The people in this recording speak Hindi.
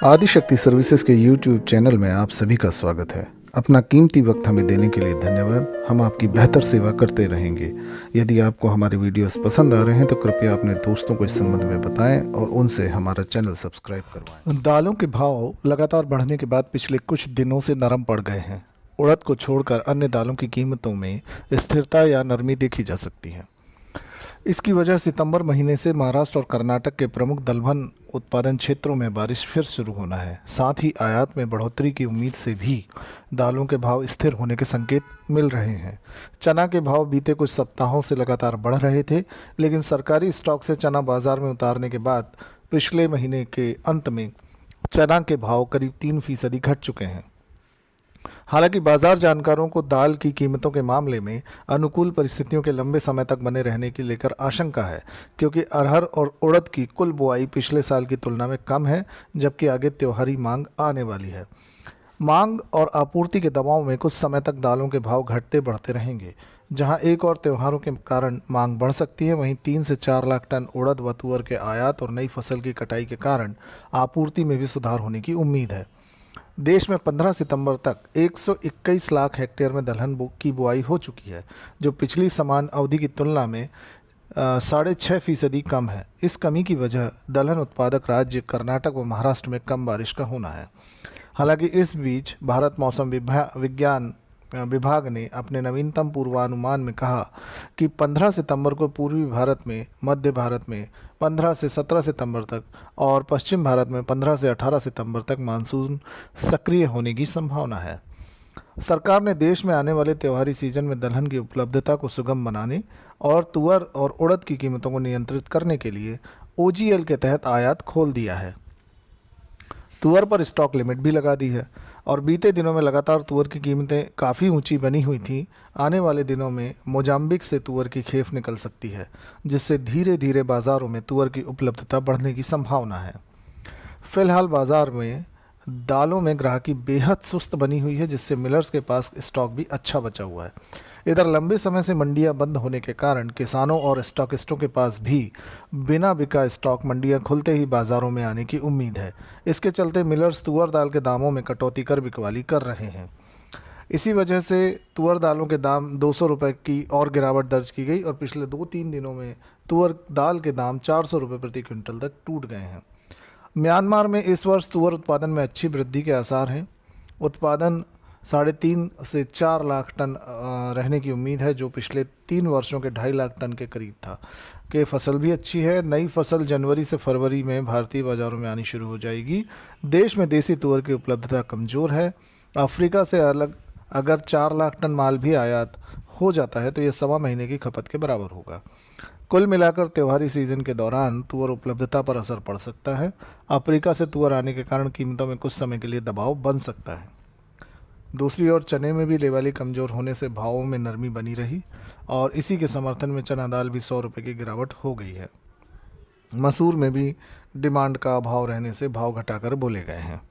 आदिशक्ति सर्विसेज के YouTube चैनल में आप सभी का स्वागत है। अपना कीमती वक्त हमें देने के लिए धन्यवाद। हम आपकी बेहतर सेवा करते रहेंगे। यदि आपको हमारे वीडियोस पसंद आ रहे हैं तो कृपया अपने दोस्तों को इस संबंध में बताएं और उनसे हमारा चैनल सब्सक्राइब करवाएं। दालों के भाव लगातार बढ़ने के बाद पिछले कुछ दिनों से नरम पड़ गए हैं। उड़द को छोड़कर अन्य दालों की कीमतों में स्थिरता या नरमी देखी जा सकती है। इसकी वजह सितंबर महीने से महाराष्ट्र और कर्नाटक के प्रमुख दलहन उत्पादन क्षेत्रों में बारिश फिर शुरू होना है। साथ ही आयात में बढ़ोतरी की उम्मीद से भी दालों के भाव स्थिर होने के संकेत मिल रहे हैं। चना के भाव बीते कुछ सप्ताहों से लगातार बढ़ रहे थे, लेकिन सरकारी स्टॉक से चना बाजार में उतारने के बाद पिछले महीने के अंत में चना के भाव करीब 3% घट चुके हैं। हालांकि बाजार जानकारों को दाल की कीमतों के मामले में अनुकूल परिस्थितियों के लंबे समय तक बने रहने की लेकर आशंका है, क्योंकि अरहर और उड़द की कुल बुआई पिछले साल की तुलना में कम है, जबकि आगे त्योहारी मांग आने वाली है। मांग और आपूर्ति के दबाव में कुछ समय तक दालों के भाव घटते बढ़ते रहेंगे। जहां एक और त्योहारों के कारण मांग बढ़ सकती है, वहीं 3 से 4 लाख टन उड़द व तुअर के आयात और नई फसल की कटाई के कारण आपूर्ति में भी सुधार होने की उम्मीद है। देश में 15 सितंबर तक 121 लाख हेक्टेयर में दलहन की बुआई हो चुकी है, जो पिछली समान अवधि की तुलना में 6.5% कम है। इस कमी की वजह दलहन उत्पादक राज्य कर्नाटक व महाराष्ट्र में कम बारिश का होना है। हालांकि इस बीच भारत मौसम विज्ञान विभाग ने अपने नवीनतम पूर्वानुमान में कहा कि 15 सितंबर को पूर्वी भारत में, मध्य भारत में 15 से 17 सितंबर तक और पश्चिम भारत में 15 से 18 सितंबर तक मानसून सक्रिय होने की संभावना है। सरकार ने देश में आने वाले त्योहारी सीजन में दलहन की उपलब्धता को सुगम बनाने और तुअर और उड़द की कीमतों को नियंत्रित करने के लिए OGL के तहत आयात खोल दिया है। तुअर पर स्टॉक लिमिट भी लगा दी है और बीते दिनों में लगातार तुअर की कीमतें काफ़ी ऊंची बनी हुई थी। आने वाले दिनों में मोजाम्बिक से तुअर की खेप निकल सकती है, जिससे धीरे धीरे बाज़ारों में तुअर की उपलब्धता बढ़ने की संभावना है। फिलहाल बाज़ार में दालों में ग्राहकी बेहद सुस्त बनी हुई है, जिससे मिलर्स के पास स्टॉक भी अच्छा बचा हुआ है। इधर लंबे समय से मंडियां बंद होने के कारण किसानों और स्टॉकिस्टों के पास भी बिना बिका स्टॉक मंडियां खुलते ही बाज़ारों में आने की उम्मीद है। इसके चलते मिलर्स तुअर दाल के दामों में कटौती कर बिकवाली कर रहे हैं। इसी वजह से तुअर दालों के दाम 200 रुपये की और गिरावट दर्ज की गई और पिछले 2-3 दिनों में तुअर दाल के दाम 400 रुपये प्रति क्विंटल तक टूट गए हैं। म्यांमार में इस वर्ष तुअर उत्पादन में अच्छी वृद्धि के आसार हैं। उत्पादन 3.5 से 4 लाख टन रहने की उम्मीद है, जो पिछले 3 वर्षों के 2.5 लाख टन के करीब था। कि फसल भी अच्छी है। नई फसल जनवरी से फरवरी में भारतीय बाज़ारों में आनी शुरू हो जाएगी। देश में देसी तुअर की उपलब्धता कमज़ोर है। अफ्रीका से अगर 4 लाख टन माल भी आयात हो जाता है तो यह 1.25 महीने की खपत के बराबर होगा। कुल मिलाकर त्योहारी सीजन के दौरान तुअर उपलब्धता पर असर पड़ सकता है। अफ्रीका से तुअर आने के कारण कीमतों में कुछ समय के लिए दबाव बन सकता है। दूसरी ओर चने में भी लेवाली कमज़ोर होने से भावों में नरमी बनी रही और इसी के समर्थन में चना दाल भी 100 रुपये की गिरावट हो गई है। मसूर में भी डिमांड का अभाव रहने से भाव घटाकर बोले गए हैं।